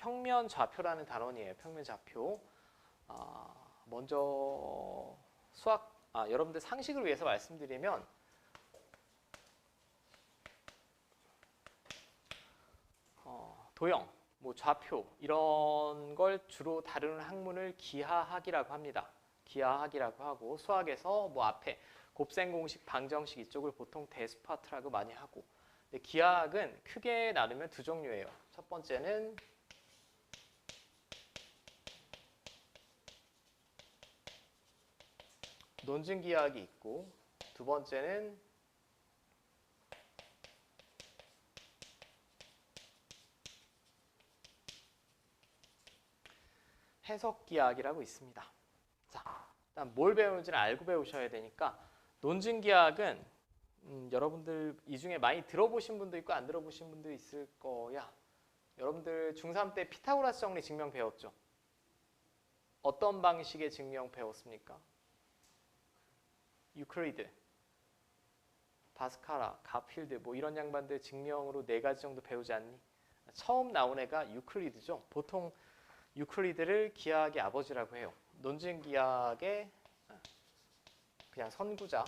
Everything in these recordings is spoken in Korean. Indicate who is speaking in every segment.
Speaker 1: 평면 좌표라는 단원이에요. 평면 좌표. 먼저 여러분들 상식을 위해서 말씀드리면 도형, 뭐 좌표 이런 걸 주로 다루는 학문을 기하학이라고 합니다. 기하학이라고 하고 수학에서 뭐 앞에 곱셈공식, 방정식 이쪽을 보통 대수파트라고 많이 하고, 근데 기하학은 크게 나누면 두 종류예요. 첫 번째는 논증기하학이 있고, 두 번째는 해석기하학이라고 있습니다. 자, 일단 뭘 배우는지는 알고 배우셔야 되니까, 논증기하학은 여러분들 이 중에 많이 들어보신 분도 있고 안 들어보신 분도 있을 거야. 여러분들 중3 때 피타고라스 정리 증명 배웠죠? 어떤 방식의 증명 배웠습니까? 유클리드, 바스카라, 가필드 뭐 이런 양반들 증명으로 4가지 정도 배우지 않니? 처음 나온 애가 유클리드죠. 보통 유클리드를 기하학의 아버지라고 해요. 논증기하학의 그냥 선구자.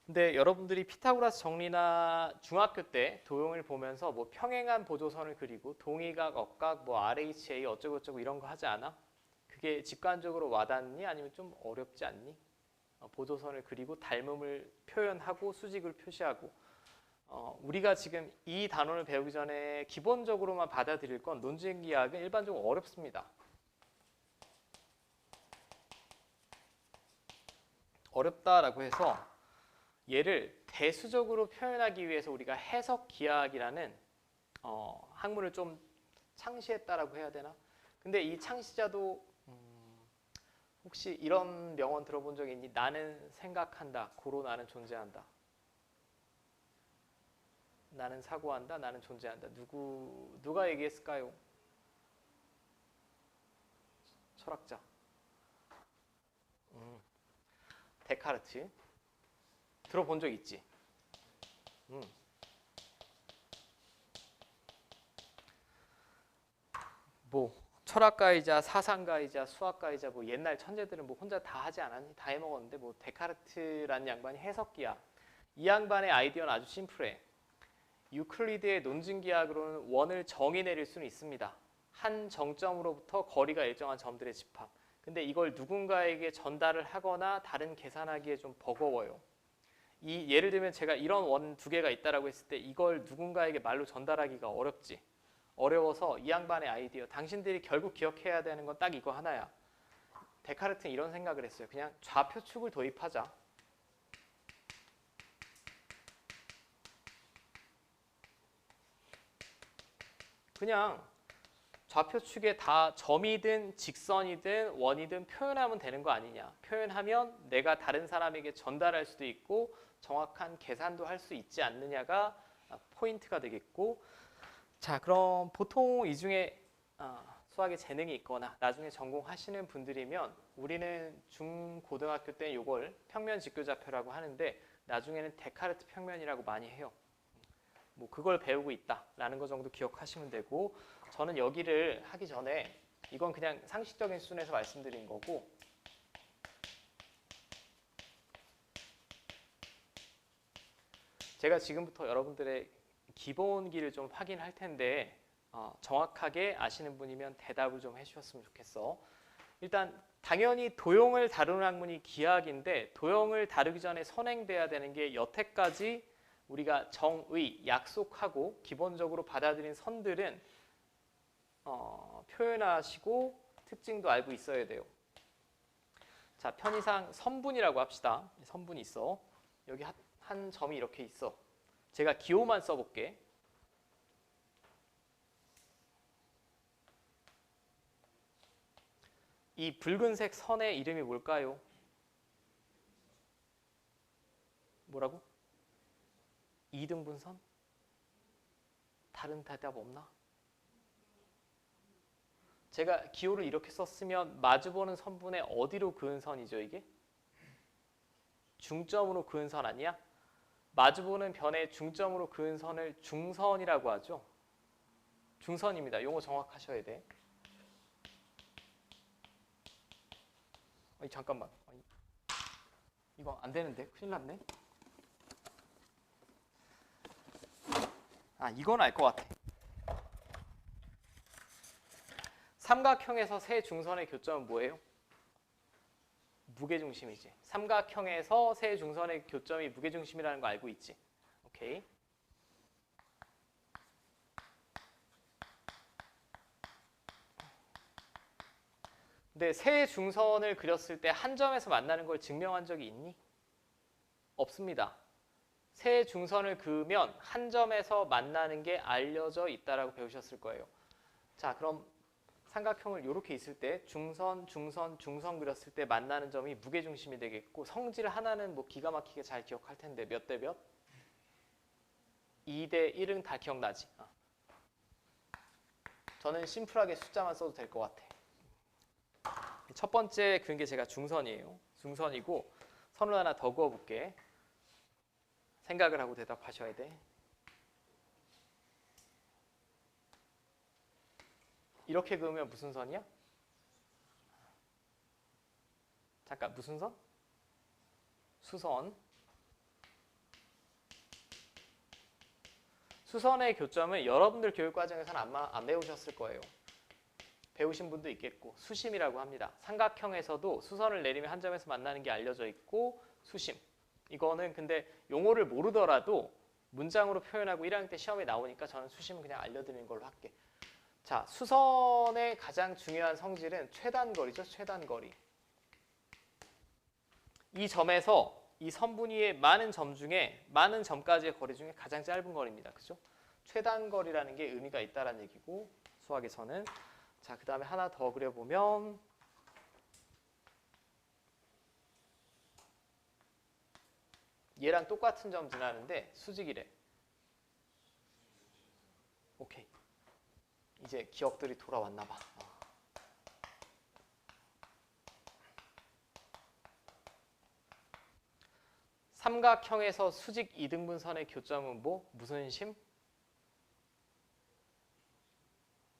Speaker 1: 근데 여러분들이 피타고라스 정리나 중학교 때 도형을 보면서 뭐 평행한 보조선을 그리고 동의각, 억각, 뭐 RHA 어쩌고저쩌고 이런 거 하지 않아? 그게 직관적으로 와닿니? 아니면 좀 어렵지 않니? 보조선을 그리고 닮음을 표현하고 수직을 표시하고, 우리가 지금 이 단원을 배우기 전에 기본적으로만 받아들일 건 논증기하학은 일반적으로 어렵습니다. 어렵다라고 해서 얘를 대수적으로 표현하기 위해서 우리가 해석기하학이라는 학문을 좀 창시했다라고 해야 되나? 근데 이 창시자도 혹시 이런 명언 들어본 적 있니? 나는 생각한다, 고로 나는 존재한다. 나는 사고한다, 나는 존재한다. 누가 얘기했을까요? 철학자. 데카르트. 들어본 적 있지? 뭐 철학가이자 사상가이자 수학가이자 뭐 옛날 천재들은 뭐 혼자 다 하지 않았니? 다 해먹었는데 뭐 데카르트라는 양반이 해석기야. 이 양반의 아이디어는 아주 심플해. 유클리드의 논증기하학으로는 원을 정의 내릴 수는 있습니다. 한 정점으로부터 거리가 일정한 점들의 집합. 근데 이걸 누군가에게 전달을 하거나 다른 계산하기에 좀 버거워요. 예를 들면 제가 이런 원 2개가 있다라고 했을 때 이걸 누군가에게 말로 전달하기가 어렵지. 어려워서 이 양반의 아이디어, 당신들이 결국 기억해야 되는 건 딱 이거 하나야. 데카르트는 이런 생각을 했어요. 그냥 좌표축을 도입하자. 그냥 좌표축에 다 점이든 직선이든 원이든 표현하면 되는 거 아니냐. 표현하면 내가 다른 사람에게 전달할 수도 있고 정확한 계산도 할 수 있지 않느냐가 포인트가 되겠고, 자, 그럼 보통 이 중에 수학에 재능이 있거나 나중에 전공하시는 분들이면 우리는 중고등학교 때 이걸 평면 직교좌표라고 하는데 나중에는 데카르트 평면이라고 많이 해요. 뭐 그걸 배우고 있다라는 거 정도 기억하시면 되고, 저는 여기를 하기 전에 이건 그냥 상식적인 수준에서 말씀드린 거고, 제가 지금부터 여러분들의 기본기를 좀 확인할 텐데 정확하게 아시는 분이면 대답을 좀 해주셨으면 좋겠어. 일단 당연히 도형을 다루는 학문이 기하학인데 도형을 다루기 전에 선행돼야 되는 게 여태까지 우리가 정의, 약속하고 기본적으로 받아들인 선들은 표현하시고 특징도 알고 있어야 돼요. 자, 편의상 선분이라고 합시다. 선분이 있어. 여기 한 점이 이렇게 있어. 제가 기호만 써볼게. 이 붉은색 선의 이름이 뭘까요? 뭐라고? 이등분선? 다른 대답 없나? 제가 기호를 이렇게 썼으면 마주보는 선분의 어디로 그은 선이죠, 이게? 중점으로 그은 선 아니야? 마주보는 변의 중점으로 그은 선을 중선이라고 하죠. 중선입니다. 용어 정확하셔야 돼. 아니, 잠깐만. 아니, 이거 안 되는데? 큰일 났네. 아, 이건 알 것 같아. 삼각형에서 세 중선의 교점은 뭐예요? 무게중심이지. 삼각형에서 세 중선의 교점이 무게중심이라는 거 알고 있지? 오케이. 근데 세 중선을 그렸을 때 한 점에서 만나는 걸 증명한 적이 있니? 없습니다. 세 중선을 그으면 한 점에서 만나는 게 알려져 있다라고 배우셨을 거예요. 자, 그럼 삼각형을 이렇게 있을 때 중선, 중선, 중선 그렸을 때 만나는 점이 무게중심이 되겠고 성질 하나는 뭐 기가 막히게 잘 기억할 텐데 몇 대 몇? 2대 1은 다 기억나지? 저는 심플하게 숫자만 써도 될 것 같아. 첫 번째 그은 게 제가 중선이에요. 중선이고 선을 하나 더 그어볼게. 생각을 하고 대답하셔야 돼. 이렇게 그으면 무슨 선이야? 잠깐, 무슨 선? 수선. 수선의 교점은 여러분들 교육과정에서는 안 배우셨을 거예요. 배우신 분도 있겠고 수심이라고 합니다. 삼각형에서도 수선을 내리면 한 점에서 만나는 게 알려져 있고 수심. 이거는 근데 용어를 모르더라도 문장으로 표현하고 1학년 때 시험에 나오니까 저는 수심은 그냥 알려드리는 걸로 할게. 자, 수선의 가장 중요한 성질은 최단거리죠. 최단거리. 이 점에서 이 선분위의 많은 점 중에 많은 점까지의 거리 중에 가장 짧은 거리입니다. 그죠? 최단거리라는 게 의미가 있다는 얘기고 수학에서는. 자, 그 다음에 하나 더 그려보면 얘랑 똑같은 점 지나는데 수직이래. 오케이. 이제 기억들이 돌아왔나 봐. 삼각형에서 수직 이등분선의 교점은 뭐? 무슨 심?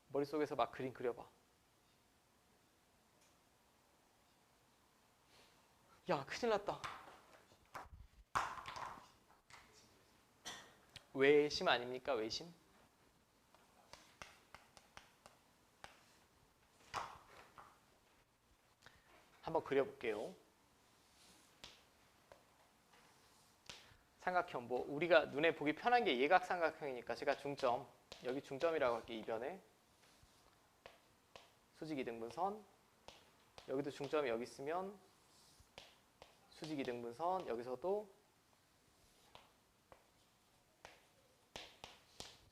Speaker 1: 머릿속에서 막 그림 그려봐. 야, 큰일 났다. 외심 아닙니까? 외심? 한번 그려볼게요. 삼각형, 뭐 우리가 눈에 보기 편한 게 예각삼각형이니까 제가 중점, 여기 중점이라고 할게. 이변에 수직 이등분선. 여기도 중점이 여기 있으면 수직 이등분선. 여기서도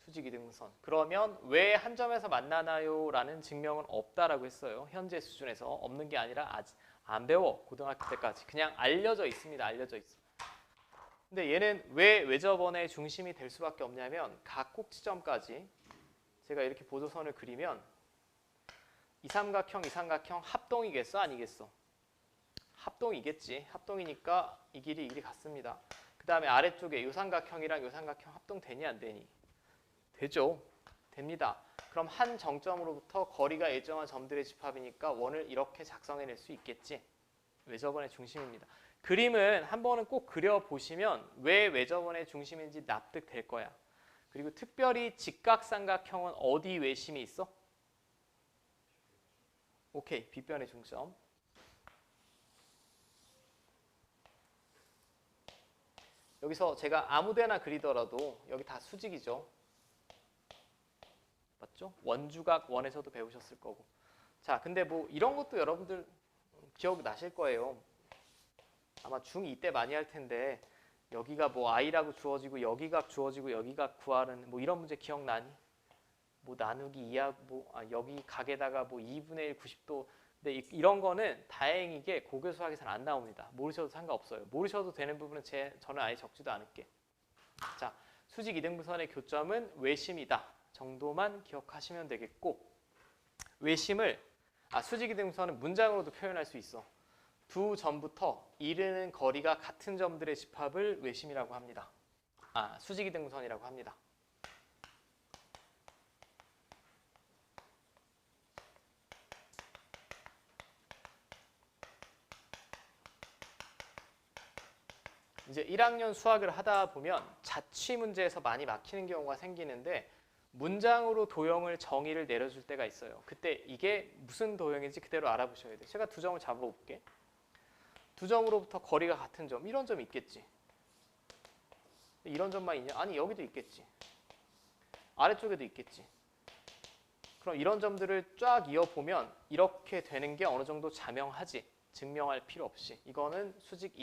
Speaker 1: 수직 이등분선. 그러면 왜 한 점에서 만나나요? 라는 증명은 없다라고 했어요. 현재 수준에서. 없는 게 아니라 아직 안 배워. 고등학교 때까지. 그냥 알려져 있습니다. 알려져 있어. 근데 얘는 왜 외접원의 중심이 될 수밖에 없냐면 각 꼭지점까지 제가 이렇게 보조선을 그리면 이 삼각형, 이 삼각형 합동이겠어? 아니겠어? 합동이겠지. 합동이니까 이 길이 같습니다. 그 다음에 아래쪽에 이 삼각형이랑 이 삼각형 합동되니 안 되니? 되죠. 됩니다. 그럼 한 정점으로부터 거리가 일정한 점들의 집합이니까 원을 이렇게 작성해낼 수 있겠지. 외접원의 중심입니다. 그림은 한 번은 꼭 그려보시면 왜 외접원의 중심인지 납득될 거야. 그리고 특별히 직각삼각형은 어디 외심이 있어? 오케이, 빗변의 중점. 여기서 제가 아무데나 그리더라도 여기 다 수직이죠. 맞죠? 원주각 원에서도 배우셨을 거고. 자, 근데 뭐 이런 것도 여러분들 기억 나실 거예요. 아마 중2 때 많이 할 텐데 여기가 뭐 i라고 주어지고 여기각 주어지고 여기각 구하는 뭐 이런 문제 기억나니? 뭐 나누기 2하고 뭐 여기 각에다가 뭐 2분의 1 90도. 근데 이런 거는 다행이게 고교 수학에서는 안 나옵니다. 모르셔도 상관없어요. 모르셔도 되는 부분은 저는 아예 적지도 않을게. 자, 수직 이등분선의 교점은 외심이다 정도만 기억하시면 되겠고, 외심을 수직 이등분선은 문장으로도 표현할 수 있어. 두 점부터 이르는 거리가 같은 점들의 집합을 외심이라고 합니다. 수직 이등분선이라고 합니다. 이제 1학년 수학을 하다 보면 자취 문제에서 많이 막히는 경우가 생기는데 문장으로 도형을 정의를 내려줄 때가 있어요. 그때 이게 무슨 도형인지 그대로 알아보셔야 돼요. 제가 두 점을 잡아볼게. 두 점으로부터 거리가 같은 점, 이런 점이 있겠지. 이런 점만 있냐? 아니, 여기도 있겠지. 아래쪽에도 있겠지. 그럼 이런 점들을 쫙 이어보면 이렇게 되는 게 어느 정도 자명하지. 증명할 필요 없이. 이거는 수직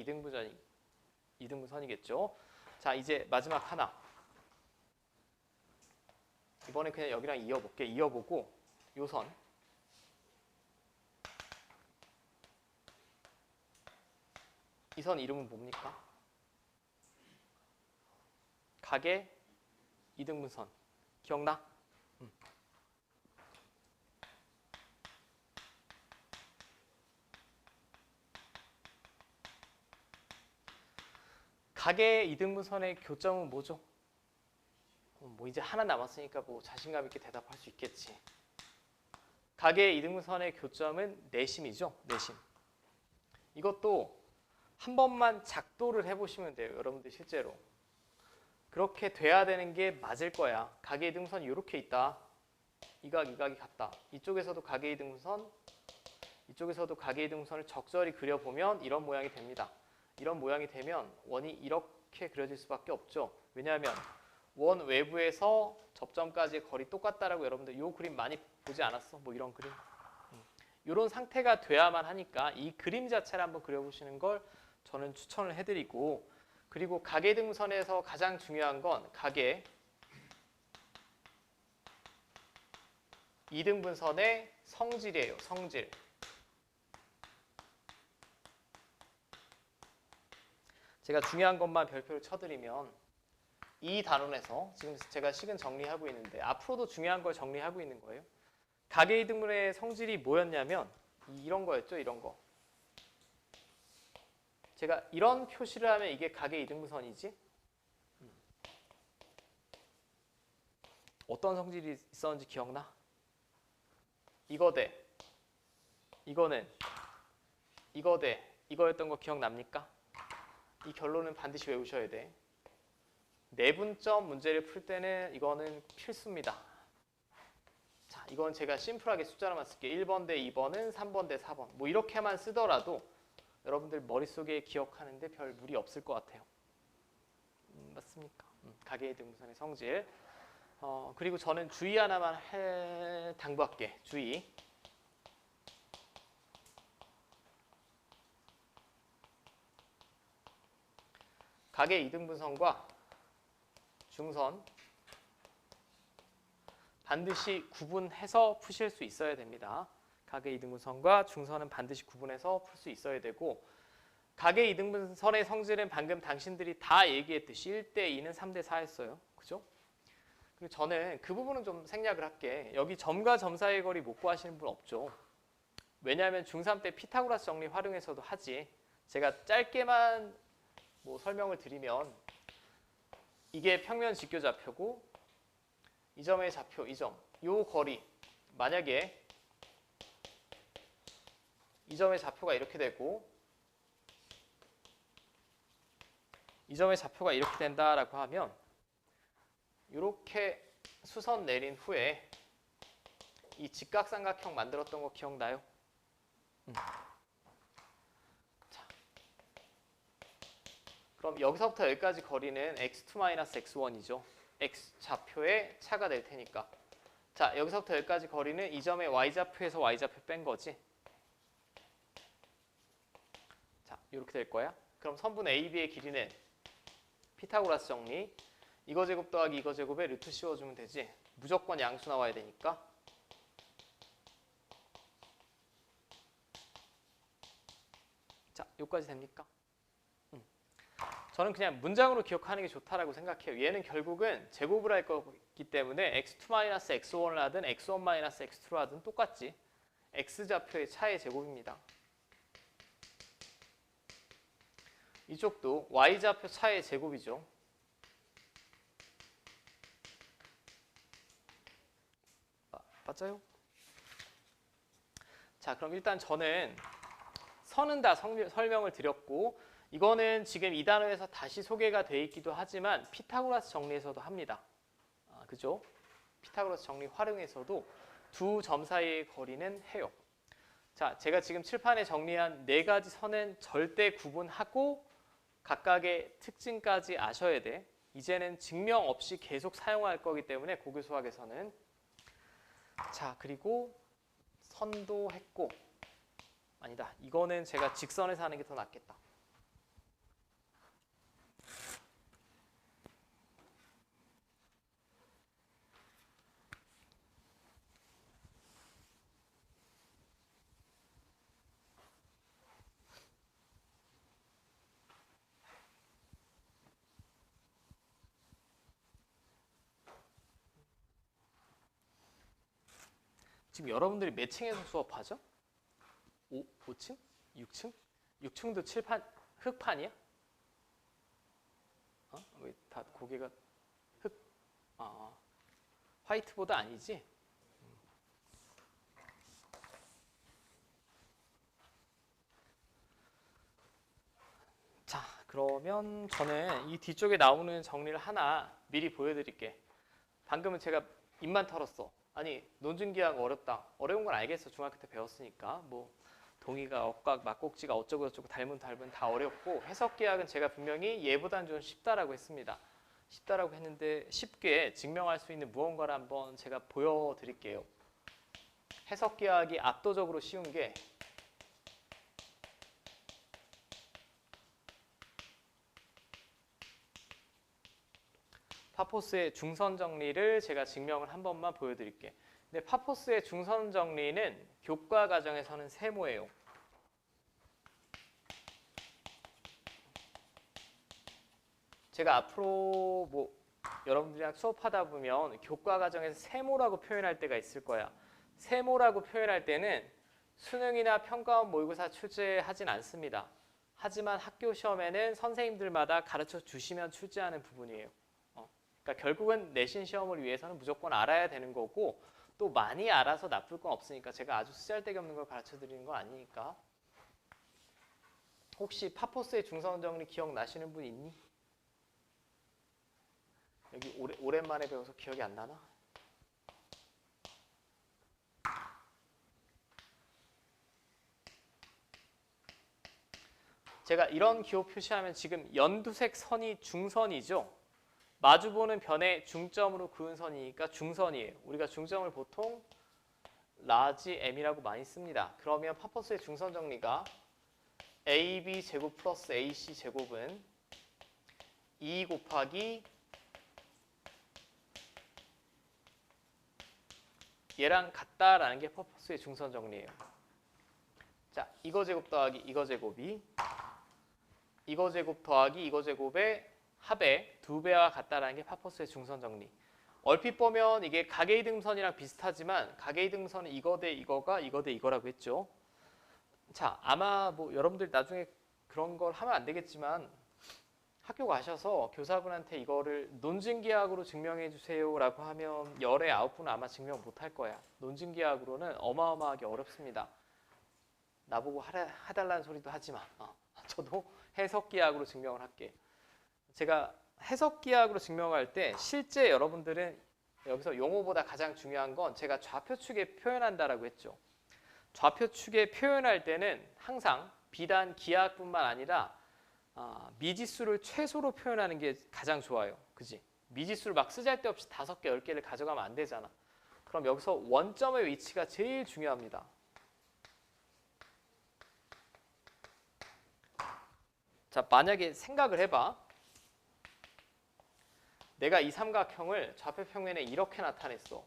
Speaker 1: 이등분선이겠죠. 자, 이제 마지막 하나. 이번엔 그냥 여기랑 이어볼게. 이어보고 요 선. 이 선 이름은 뭡니까? 각의 이등분선. 기억나? 각의 이등분선의 교점은 뭐죠? 뭐 이제 하나 남았으니까 뭐 자신감 있게 대답할 수 있겠지. 각의 이등분선의 교점은 내심이죠. 내심. 이것도 한 번만 작도를 해보시면 돼요. 여러분들 실제로. 그렇게 돼야 되는 게 맞을 거야. 각의 이등분선이 이렇게 있다. 이 각, 이 각이 같다. 이쪽에서도 각의 이등분선, 이쪽에서도 각의 이등분선을 적절히 그려보면 이런 모양이 됩니다. 이런 모양이 되면 원이 이렇게 그려질 수밖에 없죠. 왜냐하면 원 외부에서 접점까지의 거리 똑같다라고 여러분들 이 그림 많이 보지 않았어? 뭐 이런 그림. 이런 상태가 돼야만 하니까 이 그림 자체를 한번 그려보시는 걸 저는 추천을 해드리고, 그리고 각의 이등분선에서 가장 중요한 건 각의 이등분선의 성질이에요. 성질. 제가 중요한 것만 별표를 쳐드리면 이 단원에서 지금 제가 식은 정리하고 있는데 앞으로도 중요한 걸 정리하고 있는 거예요. 각의 이등분의 성질이 뭐였냐면 이런 거였죠. 이런 거. 제가 이런 표시를 하면 이게 각의 이등분선이지. 어떤 성질이 있었는지 기억나? 이거 대 이거는 이거 대 이거였던 거 기억납니까? 이 결론은 반드시 외우셔야 돼. 내분점 문제를 풀 때는 이거는 필수입니다. 자, 이건 제가 심플하게 숫자로만 쓸게요. 1번 대 2번은 3번 대 4번. 뭐 이렇게만 쓰더라도 여러분들 머릿속에 기억하는데 별 무리 없을 것 같아요. 맞습니까? 각의 이등분선의 성질. 그리고 저는 주의 하나만 당부할게. 주의. 각의 이등분선과 중선 반드시 구분해서 푸실 수 있어야 됩니다. 각의 이등분선과 중선은 반드시 구분해서 풀 수 있어야 되고, 각의 이등분선의 성질은 방금 당신들이 다 얘기했듯이 1대 2는 3대 4였어요. 그죠? 그리고 저는 그 부분은 좀 생략을 할게. 여기 점과 점 사이의 거리 못 구하시는 분 없죠. 왜냐하면 중3 때 피타고라스 정리 활용해서도 하지. 제가 짧게만 뭐 설명을 드리면 이게 평면 직교좌표고 이 점의 좌표, 이 점, 요 거리 만약에 이 점의 좌표가 이렇게 되고 이 점의 좌표가 이렇게 된다라고 하면 이렇게 수선 내린 후에 이 직각삼각형 만들었던 거 기억나요? 자, 그럼 여기서부터 여기까지 거리는 x2-x1이죠. x 좌표의 차가 될 테니까. 자, 여기서부터 여기까지 거리는 이 점의 y좌표에서 y좌표 뺀 거지. 자, 이렇게 될 거야. 그럼 선분 AB의 길이는 피타고라스 정리. 이거 제곱 더하기 이거 제곱에 루트 씌워주면 되지. 무조건 양수 나와야 되니까. 자, 여기까지 됩니까? 저는 그냥 문장으로 기억하는 게 좋다라고 생각해요. 얘는 결국은 제곱을 할 거기 때문에 x2-x1을 하든 x1-x2를 하든 똑같지. x좌표의 차의 제곱입니다. 이쪽도 y좌표 차의 제곱이죠. 맞아요? 자, 그럼 일단 저는 선은 다 설명을 드렸고 이거는 지금 이 단어에서 다시 소개가 돼 있기도 하지만 피타고라스 정리에서도 합니다. 그죠? 피타고라스 정리 활용에서도 두 점 사이의 거리는 해요. 자, 제가 지금 칠판에 정리한 네 가지 선은 절대 구분하고 각각의 특징까지 아셔야 돼. 이제는 증명 없이 계속 사용할 거기 때문에 고교 수학에서는. 자, 그리고 선도 했고, 아니다, 이거는 제가 직선에서 하는 게 더 낫겠다. 지금 여러분들이 몇 층에서 수업하죠? 5층? 6층? 6층도 칠판, 흙판이야? 왜 다 고개가 흙, 화이트보드 아니지? 자, 그러면 저는 이 뒤쪽에 나오는 정리를 하나 미리 보여드릴게. 방금은 제가 입만 털었어. 아니, 논증기하고 어렵다. 어려운 건 알겠어. 중학교 때 배웠으니까. 뭐 동의가, 억각, 막꼭지가 어쩌고 저쩌고 닮은 다 어렵고 해석기하학은 제가 분명히 얘보다는 좀 쉽다라고 했습니다. 쉽다라고 했는데 쉽게 증명할 수 있는 무언가를 한번 제가 보여드릴게요. 해석기하학이 압도적으로 쉬운 게 파포스의 중선 정리를 제가 증명을 한 번만 보여드릴게. 근데 파포스의 중선 정리는 교과 과정에서는 세모예요. 제가 앞으로 뭐 여러분들이랑 수업하다 보면 교과 과정에서 세모라고 표현할 때가 있을 거야. 세모라고 표현할 때는 수능이나 평가원 모의고사 출제하진 않습니다. 하지만 학교 시험에는 선생님들마다 가르쳐 주시면 출제하는 부분이에요. 그러니까 결국은 내신 시험을 위해서는 무조건 알아야 되는 거고 또 많이 알아서 나쁠 건 없으니까 제가 아주 쓰잘데기 없는 걸 가르쳐 드리는 거 아니니까. 혹시 파포스의 중선 정리 기억나시는 분 있니? 여기 오랜만에 배워서 기억이 안 나나? 제가 이런 기호 표시하면 지금 연두색 선이 중선이죠. 마주보는 변의 중점으로 그은 선이니까 중선이에요. 우리가 중점을 보통 라지 M이라고 많이 씁니다. 그러면 파포스의 중선 정리가 AB 제곱 플러스 AC 제곱은 2 곱하기 얘랑 같다라는 게 파포스의 중선 정리예요. 자, 이거 제곱 더하기 이거 제곱이 이거 제곱 더하기 이거 제곱의 합의 2배와 같다라는 게 파포스의 중선 정리. 얼핏 보면 이게 가계이등분선이랑 비슷하지만 가계이등분선은 이거 대 이거가 이거 대 이거라고 했죠. 자, 아마 뭐 여러분들 나중에 그런 걸 하면 안 되겠지만 학교 가셔서 교사분한테 이거를 논증기하학으로 증명해 주세요라고 하면 열의 9분은 아마 증명 못 할 거야. 논증기하학으로는 어마어마하게 어렵습니다. 나보고 해달라는 소리도 하지 마. 저도 해석기하학으로 증명을 할게. 제가 해석기하학으로 증명할 때 실제 여러분들은 여기서 용어보다 가장 중요한 건 제가 좌표축에 표현한다라고 했죠. 좌표축에 표현할 때는 항상 비단 기하학뿐만 아니라 미지수를 최소로 표현하는 게 가장 좋아요. 그지? 미지수를 막 쓰잘데없이 5개, 10개를 가져가면 안 되잖아. 그럼 여기서 원점의 위치가 제일 중요합니다. 자, 만약에 생각을 해봐. 내가 이 삼각형을 좌표평면에 이렇게 나타냈어.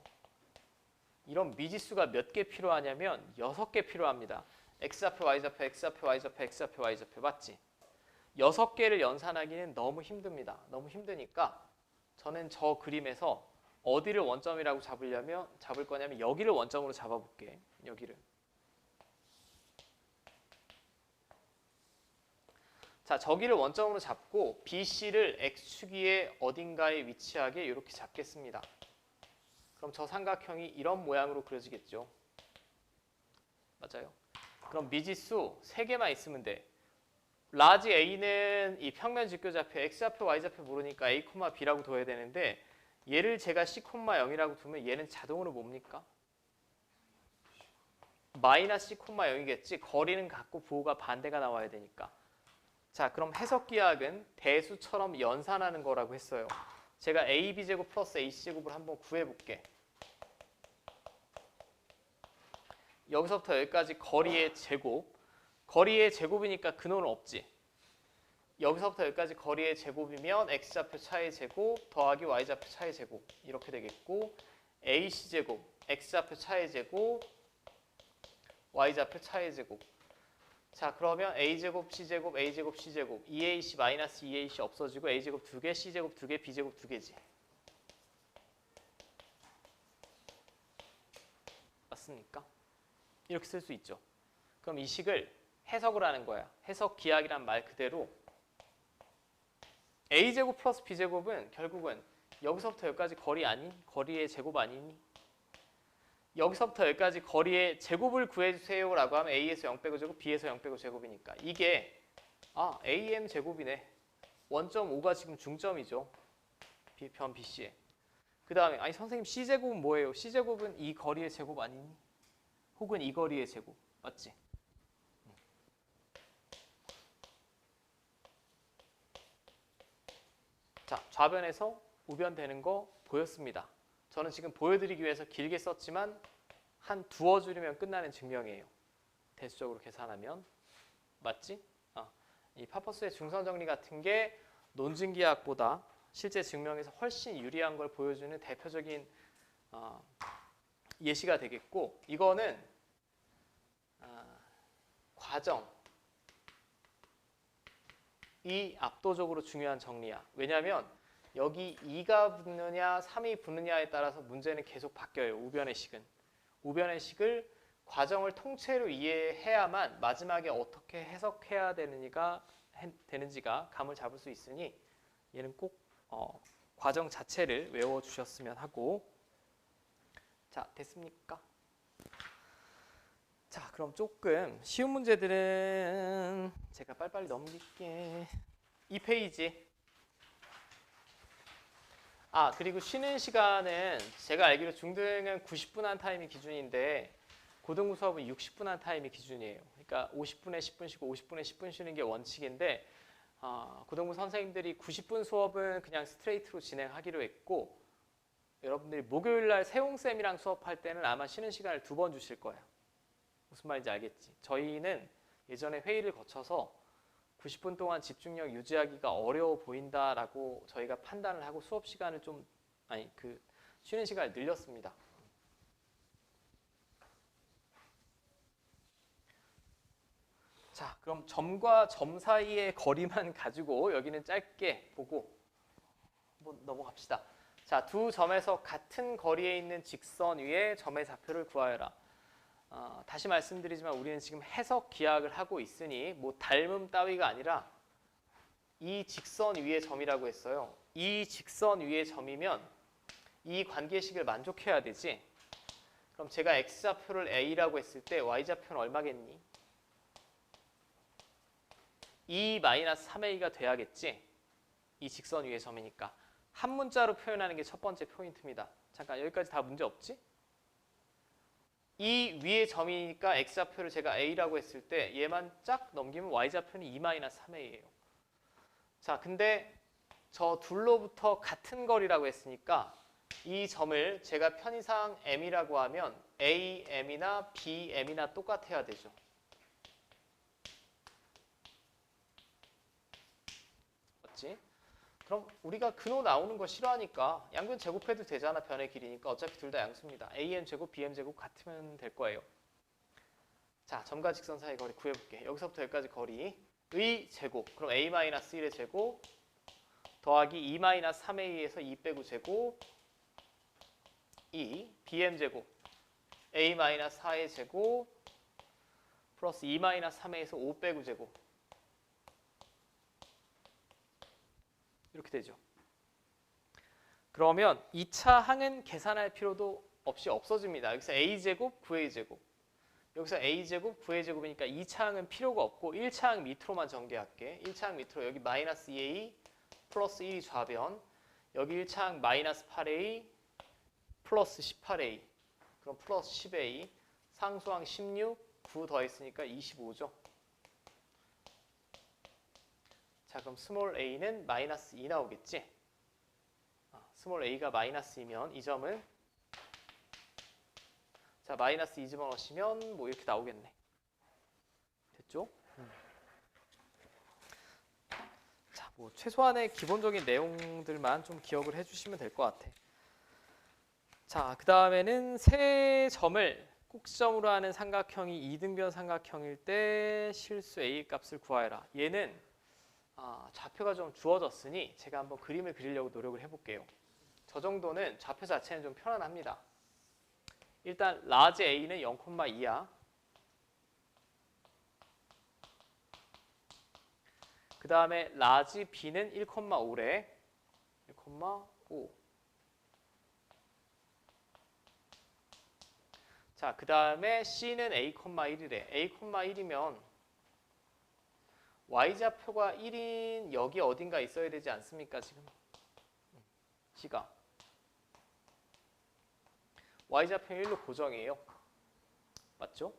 Speaker 1: 이런 미지수가 몇 개 필요하냐면 6개 필요합니다. x좌표, y좌표, x좌표, y좌표, x좌표, y좌표 맞지? 6개를 연산하기는 너무 힘듭니다. 너무 힘드니까 저는 저 그림에서 어디를 원점이라고 잡을 거냐면 여기를 원점으로 잡아볼게. 여기를. 자, 저기를 원점으로 잡고 BC를 X축 위에 어딘가에 위치하게 이렇게 잡겠습니다. 그럼 저 삼각형이 이런 모양으로 그려지겠죠. 맞아요. 그럼 미지수 3개만 있으면 돼. 라지 A는 이 평면 직교좌표 X좌표 Y좌표 모르니까 A, B라고 둬야 되는데 얘를 제가 C, 0이라고 두면 얘는 자동으로 뭡니까? 마이너스 C, 0이겠지. 거리는 같고 부호가 반대가 나와야 되니까. 자, 그럼 해석기하학은 대수처럼 연산하는 거라고 했어요. 제가 AB제곱 플러스 AC제곱을 한번 구해볼게. 여기서부터 여기까지 거리의 제곱. 거리의 제곱이니까 근호는 없지. 여기서부터 여기까지 거리의 제곱이면 X좌표 차의 제곱 더하기 Y좌표 차의 제곱 이렇게 되겠고 AC제곱, X좌표 차의 제곱, Y좌표 차의 제곱. 자, 그러면 A제곱, C제곱, A제곱, C제곱 2AC 마이너스 2AC 없어지고 A제곱 2개, C제곱 2개, B제곱 2개지. 맞습니까? 이렇게 쓸 수 있죠. 그럼 이 식을 해석을 하는 거야. 해석 기하학이란 말 그대로 A제곱 플러스 B제곱은 결국은 여기서부터 여기까지 거리 아닌? 거리의 제곱 아니니? 여기서부터 여기까지 거리의 제곱을 구해주세요 라고 하면 A에서 0 빼고 제곱, B에서 0 빼고 제곱이니까 이게 AM 제곱이네. 1.5가 지금 중점이죠. 변 BC에. 그 다음에 아니 선생님 C제곱은 뭐예요? C제곱은 이 거리의 제곱 아니니? 혹은 이 거리의 제곱. 맞지? 자, 좌변에서 우변 되는 거 보였습니다. 저는 지금 보여드리기 위해서 길게 썼지만 한 두어 줄이면 끝나는 증명이에요. 대수적으로 계산하면. 맞지? 이 파퍼스의 중선 정리 같은 게 논증기하학보다 실제 증명에서 훨씬 유리한 걸 보여주는 대표적인 예시가 되겠고 이거는 과정이 압도적으로 중요한 정리야. 왜냐하면 여기 2가 붙느냐 3이 붙느냐에 따라서 문제는 계속 바뀌어요. 우변의 식은. 우변의 식을 과정을 통째로 이해해야만 마지막에 어떻게 해석해야 되는지가 감을 잡을 수 있으니 얘는 꼭 과정 자체를 외워주셨으면 하고. 자, 됐습니까? 자, 그럼 조금 쉬운 문제들은 제가 빨리빨리 넘길게. 2페이지. 그리고 쉬는 시간은 제가 알기로 중등은 90분 한 타임이 기준인데 고등부 수업은 60분 한 타임이 기준이에요. 그러니까 50분에 10분 쉬고 50분에 10분 쉬는 게 원칙인데 고등부 선생님들이 90분 수업은 그냥 스트레이트로 진행하기로 했고 여러분들이 목요일날 세홍쌤이랑 수업할 때는 아마 쉬는 시간을 2번 주실 거예요. 무슨 말인지 알겠지? 저희는 예전에 회의를 거쳐서 90분 동안 집중력 유지하기가 어려워 보인다라고 저희가 판단을 하고 수업 시간을 쉬는 시간을 늘렸습니다. 자, 그럼 점과 점 사이의 거리만 가지고 여기는 짧게 보고 한번 넘어갑시다. 자, 두 점에서 같은 거리에 있는 직선 위에 점의 좌표를 구하여라. 다시 말씀드리지만 우리는 지금 해석 기하학을 하고 있으니 뭐 닮음 따위가 아니라 이 직선 위의 점이라고 했어요. 이 직선 위의 점이면 이 관계식을 만족해야 되지. 그럼 제가 x좌표를 a라고 했을 때 y좌표는 얼마겠니? 2-3a가 돼야겠지. 이 직선 위의 점이니까. 한 문자로 표현하는 게 첫 번째 포인트입니다. 잠깐 여기까지 다 문제 없지? 이 위의 점이니까 x좌표를 제가 a라고 했을 때 얘만 쫙 넘기면 y좌표는 2-3a예요. 자, 근데 저 둘로부터 같은 거리라고 했으니까 이 점을 제가 편의상 m이라고 하면 am이나 bm이나 똑같아야 되죠. 맞지? 그럼 우리가 근호 나오는 거 싫어하니까 양변 제곱해도 되잖아. 변의 길이니까. 어차피 둘 다 양수입니다. am 제곱, bm 제곱 같으면 될 거예요. 자, 점과 직선 사이 거리 구해볼게. 여기서부터 여기까지 거리의 제곱. 그럼 a-1의 제곱 더하기 2-3a에서 2 빼고 제곱 2 bm 제곱 a-4의 제곱 플러스 2-3a에서 5 빼고 제곱 이렇게 되죠. 그러면 2차 항은 계산할 필요도 없이 없어집니다. 여기서 a제곱, 9a제곱. 여기서 a제곱, 9a제곱이니까 2차 항은 필요가 없고 1차 항 밑으로만 전개할게. 1차 항 밑으로 여기 마이너스 2a 플러스 1이 좌변. 여기 1차 항 마이너스 8a 플러스 18a. 그럼 플러스 10a. 상수항 16, 9 더했으니까 25죠. 자, 그럼 스몰 a는 마이너스 2 나오겠지? 스몰 a가 마이너스 2면 이 점은 자, 마이너스 2 집어넣으시면 뭐 이렇게 나오겠네. 됐죠? 자, 뭐 최소한의 기본적인 내용들만 좀 기억을 해주시면 될 것 같아. 자, 그 다음에는 세 점을 꼭지점으로 하는 삼각형이 이등변 삼각형일 때 실수 a 값을 구하여라. 얘는 좌표가 좀 주어졌으니 제가 한번 그림을 그리려고 노력을 해볼게요. 저 정도는 좌표 자체는 좀 편안합니다. 일단 라지 a는 0,2야. 그 다음에 라지 b는 1,5래. 1,5. 자, 그 다음에 c는 a,1이래. a,1이면 y좌표가 1인 여기 어딘가 있어야 되지 않습니까? 지금 c가 y좌표는 1로 고정이에요. 맞죠?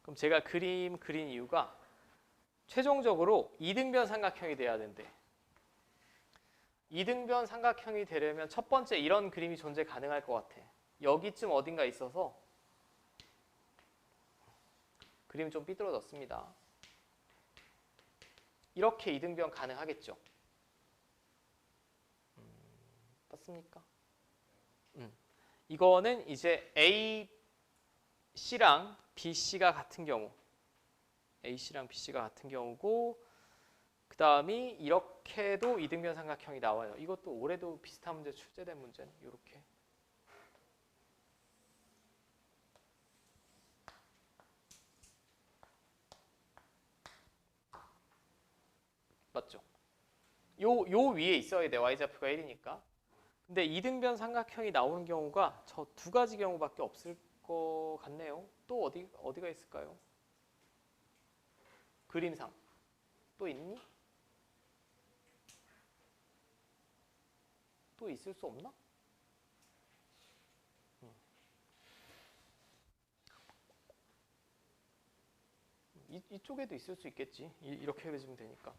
Speaker 1: 그럼 제가 그린 이유가 최종적으로 이등변 삼각형이 돼야 된대. 이등변 삼각형이 되려면 첫 번째 이런 그림이 존재 가능할 것 같아. 여기쯤 어딘가 있어서 그림이 좀 삐뚤어졌습니다. 이렇게 이등변 가능하겠죠? 맞습니까? 이거는 이제 A, C랑 B, C가 같은 경우 A, C랑 B, C가 같은 경우고 그 다음이 이렇게도 이등변 삼각형이 나와요. 이것도 올해도 비슷한 문제 출제된 문제는 이렇게 맞죠? 요 위에 있어야 돼. y좌표가 1이니까. 근데 이등변 삼각형이 나오는 경우가 저 두 가지 경우밖에 없을 것 같네요. 또 어디가 있을까요? 그림상 또 있니? 또 있을 수 없나? 이쪽에도 있을 수 있겠지. 이렇게 그려주면 되니까.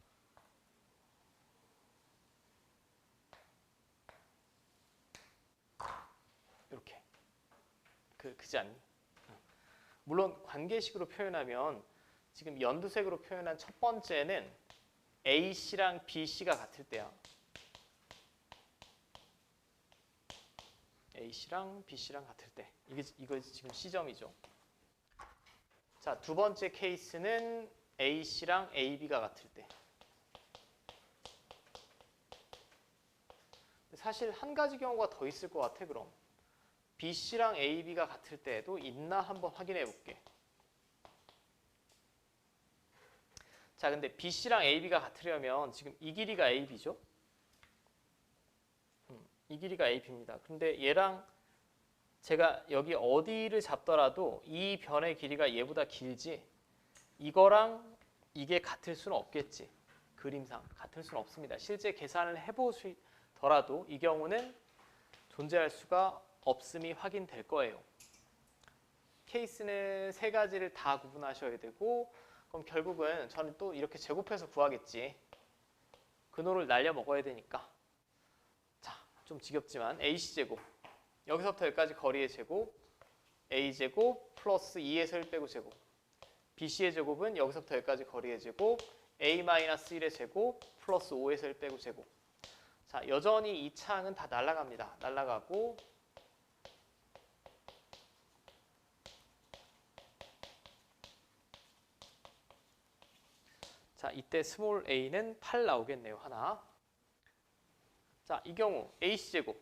Speaker 1: 이렇게. 그지 않니? 물론 관계식으로 표현하면 지금 연두색으로 표현한 첫 번째는 AC랑 BC가 같을 때야. AC랑 BC랑 같을 때. 이거 지금 C점이죠. 자, 두 번째 케이스는 AC랑 AB가 같을 때. 사실 한 가지 경우가 더 있을 것 같아. 그럼 BC랑 AB가 같을 때도 있나 한번 확인해 볼게. 자, 근데 BC랑 AB가 같으려면 지금 이 길이가 AB죠? 이 길이가 AB입니다. 근데 얘랑 제가 여기 어디를 잡더라도 이 변의 길이가 얘보다 길지 이거랑 이게 같을 수는 없겠지. 그림상 같을 수는 없습니다. 실제 계산을 해보더라도 이 경우는 존재할 수가 없음이 확인될 거예요. 케이스는 세 가지를 다 구분하셔야 되고 그럼 결국은 저는 또 이렇게 제곱해서 구하겠지. 근호를 날려 먹어야 되니까. 자, 좀 지겹지만 AC제곱. 여기서부터 여기까지 거리의 제곱. A제곱 플러스 2에서 1 빼고 제곱. BC의 제곱은 여기서부터 여기까지 거리의 제곱. A-1의 제곱 플러스 5에서 1 빼고 제곱. 자, 여전히 이 창은 다 날아갑니다. 날아가고 자, 이때 스몰 a는 8 나오겠네요. 하나. 자, 이 경우 AC제곱.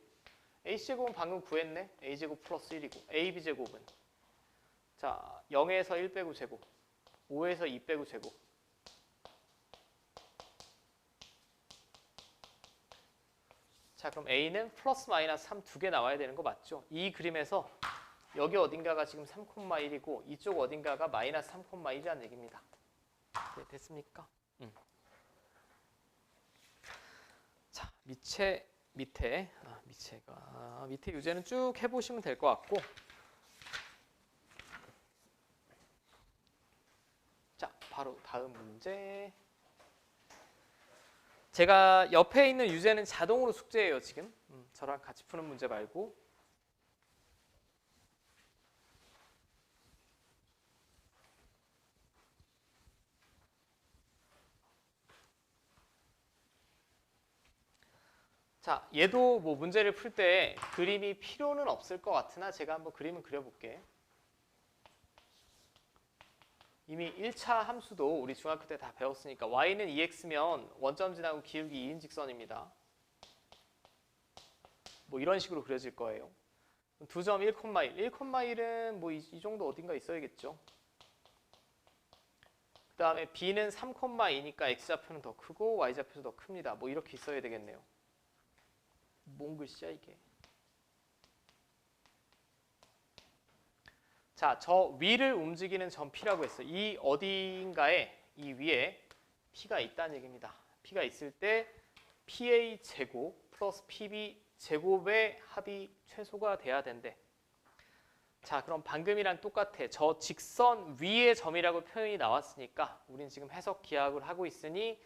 Speaker 1: AC제곱은 방금 구했네. A제곱 플러스 1이고 AB제곱은 자, 0에서 1 빼고 제곱. 5에서 2 빼고 제곱. 자, 그럼 A는 플러스 마이너스 3 두 개 나와야 되는 거 맞죠? 이 그림에서 여기 어딘가가 지금 3,1이고 이쪽 어딘가가 마이너스 3,1이라는 얘기입니다. 네, 됐습니까? 자, 밑에 유제는 쭉 해보시면 될 것 같고, 자, 바로 다음 문제. 제가 옆에 있는 유제는 자동으로 숙제예요, 지금. 저랑 같이 푸는 문제 말고. 자, 얘도 뭐 문제를 풀 때 그림이 필요는 없을 것 같으나 제가 한번 그림을 그려볼게. 이미 1차 함수도 우리 중학교 때 다 배웠으니까 y는 2x면 원점 지나고 기울기 2인 직선입니다. 뭐 이런 식으로 그려질 거예요. 두 점 1,1. 1,1은 뭐 이 정도 어딘가 있어야겠죠. 그 다음에 b는 3,2니까 x좌표는 더 크고 y좌표도 더 큽니다. 뭐 이렇게 있어야 되겠네요. 뭔 글씨야 이게. 자, 저 위를 움직이는 점 P라고 했어요. 이 어딘가에 이 위에 P가 있다는 얘기입니다. P가 있을 때 PA 제곱 플러스 PB 제곱의 합이 최소가 돼야 된대. 자, 그럼 방금이랑 똑같아. 저 직선 위의 점이라고 표현이 나왔으니까 우린 지금 해석 기하학을 하고 있으니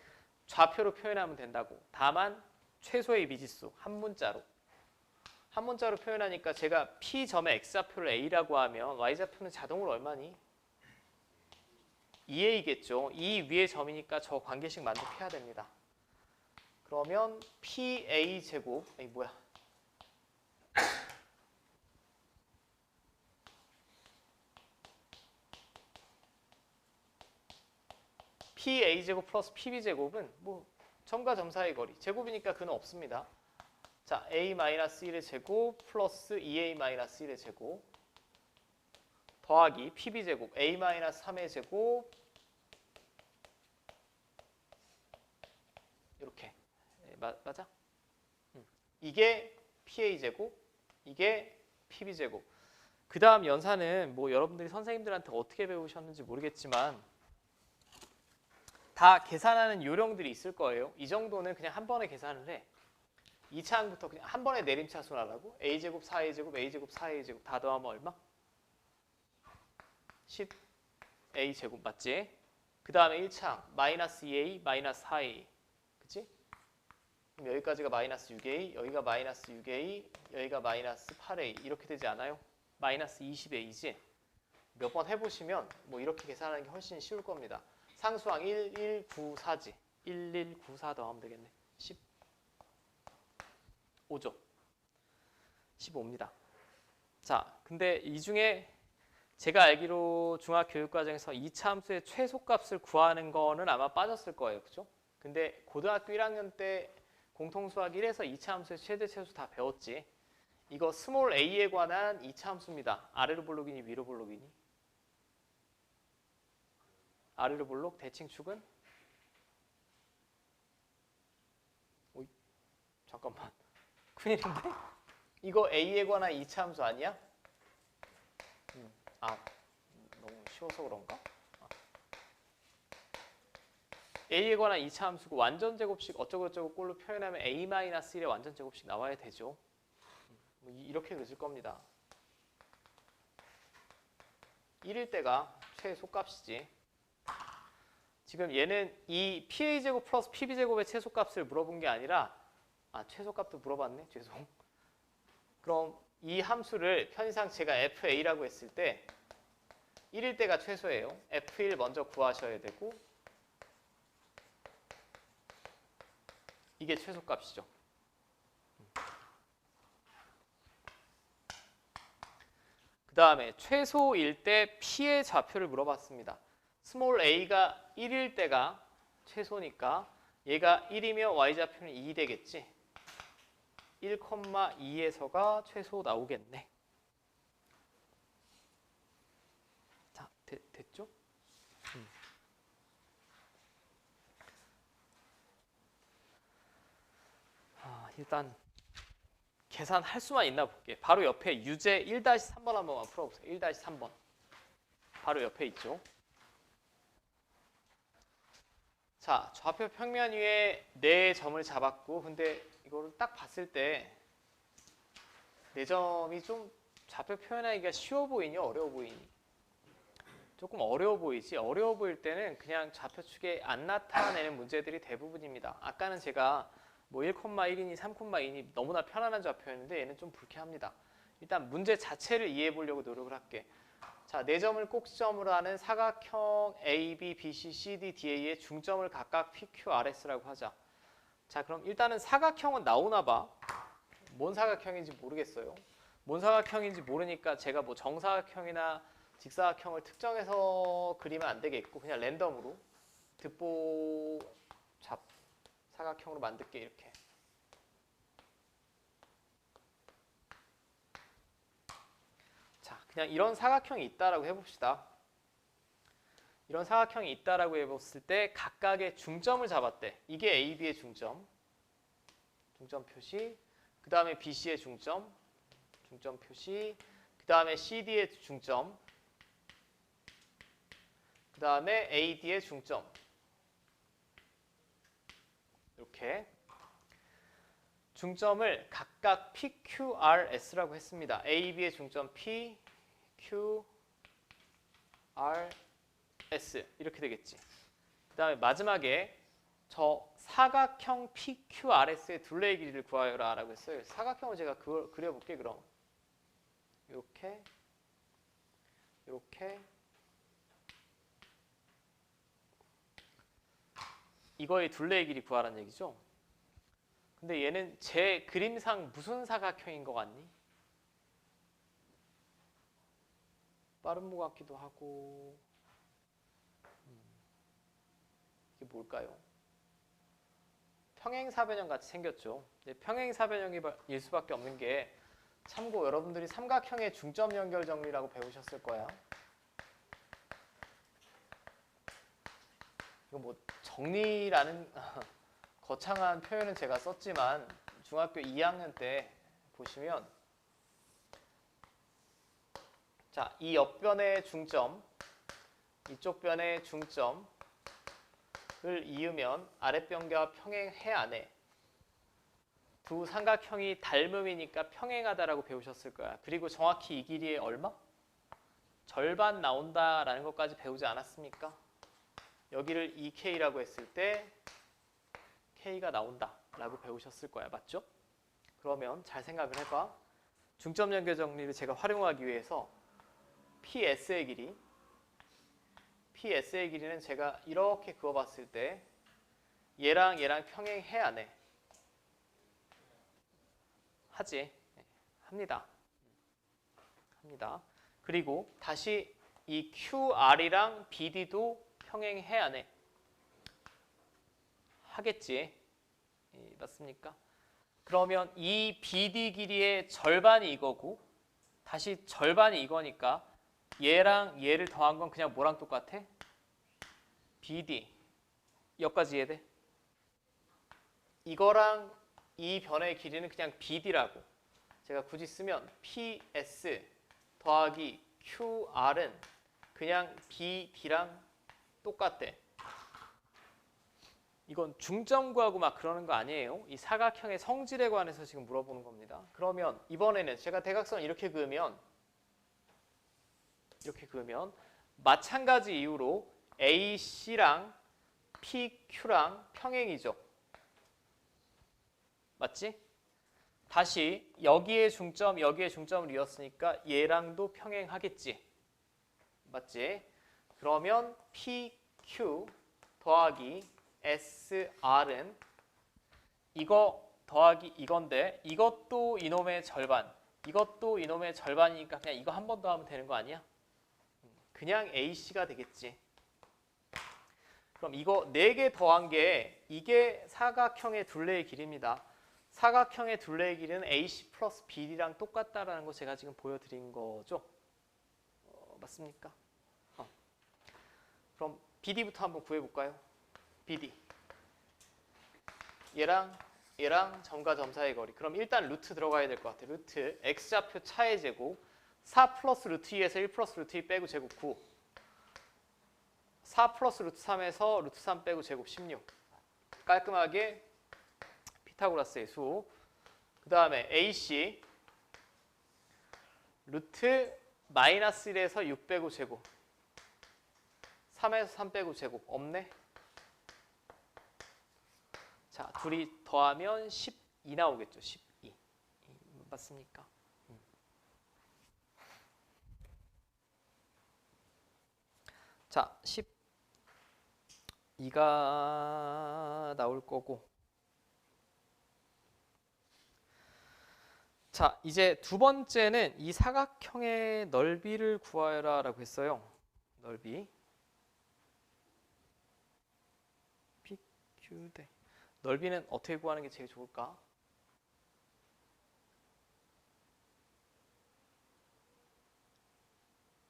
Speaker 1: 좌표로 표현하면 된다고. 다만 최소의 미지수 한 문자로 표현하니까 제가 P점의 X좌표를 A라고 하면 Y좌표는 자동으로 얼마니? 2A겠죠. 이 위의 점이니까 저 관계식 만족해야 됩니다. 그러면 PA 제곱, 뭐야? PA 제곱 플러스 PB 제곱은 뭐 점과 점 사이의 거리. 제곱이니까 그는 없습니다. 자, A-1의 제곱 플러스 2A-1의 제곱 더하기 PB제곱 A-3의 제곱 이렇게. 맞아? 이게 PA제곱, 이게 PB제곱. 그 다음 연산은 뭐 여러분들이 선생님들한테 어떻게 배우셨는지 모르겠지만 다 계산하는 요령들이 있을 거예요. 이 정도는 그냥 한 번에 계산을 해. 2차 항부터 그냥 한 번에 내림차순하라고? A제곱, 4A제곱, A제곱, 4A제곱 다 더하면 얼마? 10A제곱 맞지? 그 다음에 1차 마이너스 2A, 마이너스 4A 그치? 그럼 여기까지가 마이너스 6A, 여기가 마이너스 6A, 여기가 마이너스 8A 이렇게 되지 않아요? 마이너스 20A지? 몇 번 해보시면 뭐 이렇게 계산하는 게 훨씬 쉬울 겁니다. 상수항 1194지? 1194 더하면 되겠네. 15죠. 15입니다. 자, 근데 이 중에 제가 알기로 중학교육과정에서 2차 함수의 최소값을 구하는 거는 아마 빠졌을 거예요. 그죠? 근데 고등학교 1학년 때 공통수학 1에서 2차 함수의 최대 최소 다 배웠지. 이거 스몰 a에 관한 2차 함수입니다. 아래로 볼록이니 위로 볼록이니? 아래로 볼록 대칭축은? 오이, 잠깐만. 큰일인데? 이거 a에 관한 2차 함수 아니야? 너무 쉬워서 그런가? a에 관한 2차 함수고 완전 제곱식 어쩌고저쩌고 꼴로 표현하면 a-1의 완전 제곱식 나와야 되죠. 이렇게 그릴 겁니다. 1일 때가 최소값이지. 지금 얘는 이 PA제곱 플러스 PB제곱의 최소값을 물어본 게 아니라 최소값도 물어봤네. 죄송. 그럼 이 함수를 편의상 제가 FA라고 했을 때 1일 때가 최소예요. F1 먼저 구하셔야 되고 이게 최소값이죠. 그 다음에 최소일 때 P의 좌표를 물어봤습니다. 스몰 a가 1일 때가 최소니까 얘가 1이면 y좌표는 2 되겠지. 1,2에서가 최소 나오겠네. 자, 됐죠? 일단 계산할 수만 있나 볼게. 바로 옆에 유제 1-3번 한번만 풀어보세요. 1-3번. 바로 옆에 있죠. 자, 좌표 평면 위에 4점을 잡았고, 근데 이거를 딱 봤을 때 4점이 좀 좌표 표현하기가 쉬워 보이니 어려워 보이니? 조금 어려워 보이지? 어려워 보일 때는 그냥 좌표축에 안 나타내는 문제들이 대부분입니다. 아까는 제가 뭐 1,1이니 3,2니 너무나 편안한 좌표였는데 얘는 좀 불쾌합니다. 일단 문제 자체를 이해해 보려고 노력을 할게. 자, 4점을 꼭지점으로 하는 사각형 A, B, B, C, C, D, DA의 중점을 각각 P, Q, R, S라고 하자. 자, 그럼 일단은 사각형은 나오나 봐. 뭔 사각형인지 모르겠어요. 뭔 사각형인지 모르니까 제가 뭐 정사각형이나 직사각형을 특정해서 그리면 안 되겠고 그냥 랜덤으로 득보 잡 사각형으로 만들게 이렇게. 자, 그냥 이런 사각형이 있다라고 해봅시다. 이런 사각형이 있다라고 해봤을 때 각각의 중점을 잡았대. 이게 A, B의 중점, 중점 표시. 그 다음에 BC의 중점, 중점 표시. 그 다음에 CD의 중점. 그 다음에 AD의 중점. 이렇게 중점을 각각 P, Q, R, S라고 했습니다. A, B의 중점 P, Q, R, S 이렇게 되겠지. 그 다음에 마지막에 저 사각형 PQRS의 둘레의 길이를 구하여라 라고 했어요. 사각형을 제가 그려볼게 그럼. 이렇게 이렇게 이거의 둘레의 길이 구하라는 얘기죠. 근데 얘는 제 그림상 무슨 사각형인 것 같니? 빠른 무 같기도 하고 이게 뭘까요? 평행사변형 같이 생겼죠. 평행사변형일 수밖에 없는 게 참고 여러분들이 삼각형의 중점 연결 정리라고 배우셨을 거야. 이거 뭐 정리라는 거창한 표현은 제가 썼지만 중학교 2학년 때 보시면 자, 이 옆변의 중점, 이쪽 변의 중점을 이으면 아랫변과 평행해 안에 두 삼각형이 닮음이니까 평행하다라고 배우셨을 거야. 그리고 정확히 이 길이의 얼마? 절반 나온다라는 것까지 배우지 않았습니까? 여기를 2K라고 했을 때 K가 나온다라고 배우셨을 거야. 맞죠? 그러면 잘 생각을 해봐. 중점 연결 정리를 제가 활용하기 위해서 PS의 길이는 제가 이렇게 그어봤을 때 얘랑 얘랑 평행해 안 해? 하지. 합니다. 그리고 다시 이 QR이랑 BD도 평행해 안 해? 하겠지. 맞습니까? 그러면 이 BD 길이의 절반이 이거고 다시 절반이 이거니까 얘랑 얘를 더한 건 그냥 뭐랑 똑같아? BD. 여기까지 이해돼? 이거랑 이 변의 길이는 그냥 BD라고. 제가 굳이 쓰면 PS 더하기 QR은 그냥 BD랑 똑같대. 이건 중점 구하고 막 그러는 거 아니에요. 이 사각형의 성질에 관해서 지금 물어보는 겁니다. 그러면 이번에는 제가 대각선 이렇게 그으면 마찬가지 이유로 AC랑 PQ랑 평행이죠. 맞지? 다시 여기에 중점, 여기에 중점을 이었으니까 얘랑도 평행하겠지. 맞지? 그러면 PQ 더하기 SR은 이거 더하기 이건데 이것도 이놈의 절반, 이것도 이놈의 절반이니까 그냥 이거 한 번 더 하면 되는 거 아니야? 그냥 AC가 되겠지. 그럼 이거 4개 더한 게 이게 사각형의 둘레의 길이입니다. 사각형의 둘레의 길이는 AC 플러스 BD랑 똑같다라는 거 제가 지금 보여드린 거죠. 맞습니까? 그럼 BD부터 한번 구해볼까요? BD. 얘랑 얘랑 점과 점 사이의 거리. 그럼 일단 루트 들어가야 될 것 같아. 루트 x좌표 차의 제곱 4 플러스 루트 2에서 1 플러스 루트 2 빼고 제곱 9. 4 플러스 루트 3에서 루트 3 빼고 제곱 16. 깔끔하게 피타고라스의 수. 그 다음에 AC 루트 마이너스 1에서 6 빼고 제곱 3에서 3 빼고 제곱 없네. 자, 둘이 더하면 12 나오겠죠. 12 맞습니까? 자, 12가 나올 거고. 자, 이제 두 번째는 이 사각형의 넓이를 구하라 라고 했어요. 넓이. PQ 대 넓이는 어떻게 구하는 게 제일 좋을까?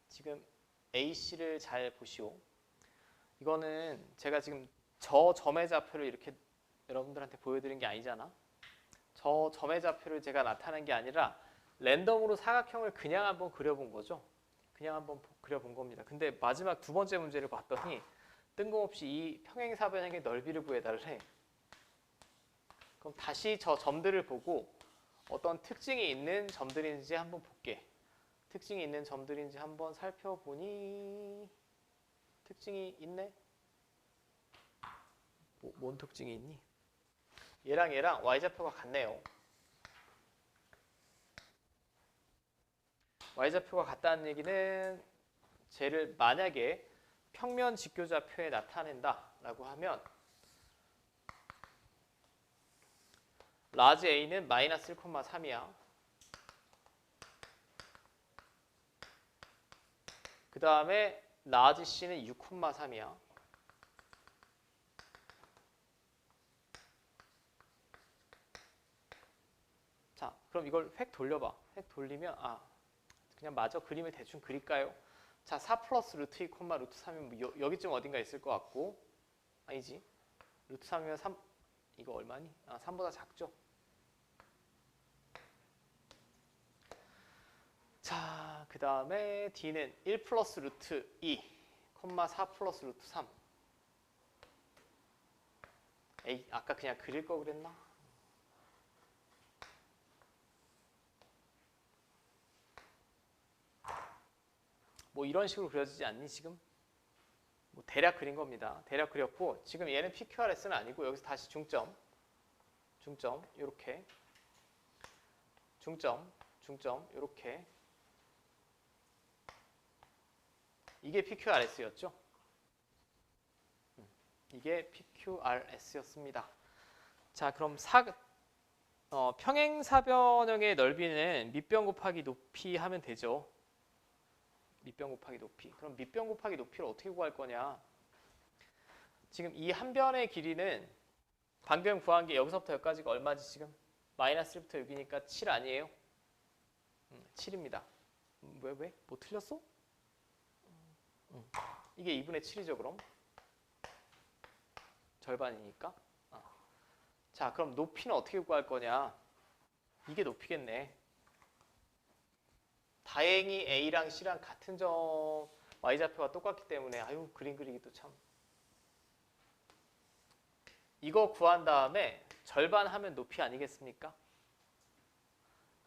Speaker 1: 지금 AC를 잘 보시오. 이거는 제가 지금 저 점의 좌표를 이렇게 여러분들한테 보여드린 게 아니잖아. 저 점의 좌표를 제가 나타낸 게 아니라 랜덤으로 사각형을 그냥 한번 그려본 거죠. 그냥 한번 그려본 겁니다. 근데 마지막 두 번째 문제를 봤더니 뜬금없이 이 평행사변형의 넓이를 구해달래. 그럼 다시 저 점들을 보고 어떤 특징이 있는 점들인지 한번 볼게. 특징이 있는 점들인지 한번 살펴보니 특징이 있네? 뭔 특징이 있니? 얘랑 얘랑 y좌표가 같네요. y좌표가 같다는 얘기는 쟤를 만약에 평면 직교좌표에 나타낸다라고 하면 라지 A는 마이너스 1,3이야. 그 다음에 라지 C는 6,3이야. 자, 그럼 이걸 획 돌려봐. 획 돌리면 그냥 마저 그림을 대충 그릴까요? 자, 4 플러스 루트 2, 루트 3이면 여기쯤 어딘가 있을 것 같고 아니지. 루트 3이면 3 이거 얼마니? 3보다 작죠? 자, 그 다음에 D는 1 플러스 루트 2, 4 플러스 루트 3. 에이, 아까 그냥 그릴 거 그랬나? 뭐 이런 식으로 그려지지 않니 지금? 뭐 대략 그린 겁니다. 대략 그렸고 지금 얘는 PQRS는 아니고 여기서 다시 중점 이렇게 중점 이렇게 이게 PQRS였죠? 이게 PQRS였습니다. 자, 그럼 평행사변형의 넓이는 밑변 곱하기 높이 하면 되죠. 밑변 곱하기 높이. 그럼 밑변 곱하기 높이를 어떻게 구할 거냐? 지금 이 한 변의 길이는 방금 구한 게 여기서부터 여기까지가 얼마지 지금? 마이너스 1부터 6이니까 7 아니에요? 7입니다. 왜? 뭐 틀렸어? 이게 2분의 7이죠 그럼? 절반이니까. 자, 그럼 높이는 어떻게 구할 거냐? 이게 높이겠네. 다행히 A랑 C랑 같은 점 Y좌표가 똑같기 때문에 그림 그리기도 참. 이거 구한 다음에 절반 하면 높이 아니겠습니까?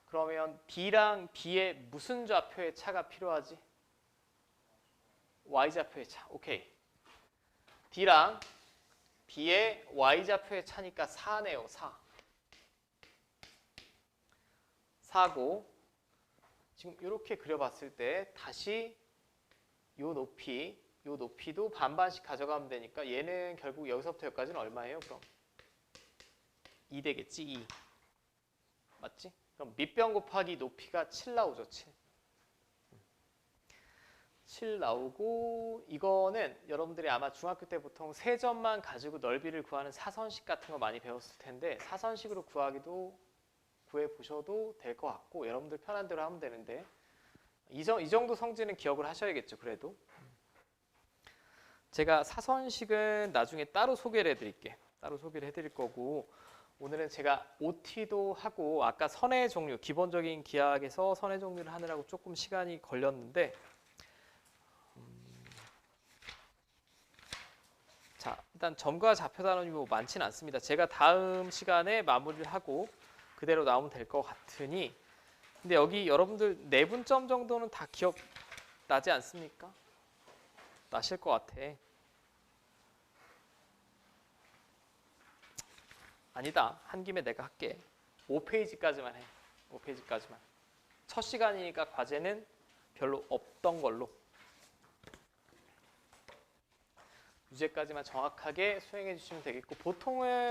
Speaker 1: 그러면 B랑 B의 무슨 좌표의 차가 필요하지? Y좌표의 차. 오케이. D랑 B의 Y좌표의 차니까 4네요. 4고 지금 이렇게 그려봤을 때 다시 요 높이도 반반씩 가져가면 되니까 얘는 결국 여기서부터 여기까지는 얼마예요? 그럼 2 되겠지? 2. 맞지? 그럼 밑변 곱하기 높이가 7 나오죠. 7 나오고 이거는 여러분들이 아마 중학교 때 보통 세 점만 가지고 넓이를 구하는 사선식 같은 거 많이 배웠을 텐데 사선식으로 구해보셔도 될 것 같고 여러분들 편한 대로 하면 되는데 이 정도 성질은 기억을 하셔야겠죠. 그래도 제가 사선식은 나중에 따로 소개를 해드릴게. 따로 소개를 해드릴 거고 오늘은 제가 OT도 하고 아까 선의 종류, 기본적인 기하학에서 선의 종류를 하느라고 조금 시간이 걸렸는데 자, 일단 점과 좌표 단원이 뭐 많지는 않습니다. 제가 다음 시간에 마무리를 하고 그대로 나오면 될 것 같으니 근데 여기 여러분들 내분점 정도는 다 기억나지 않습니까? 나실 것 같아. 아니다. 한 김에 내가 할게. 5페이지까지만 해. 5페이지까지만. 첫 시간이니까 과제는 별로 없던 걸로. 유제까지만 정확하게 수행해 주시면 되겠고 보통은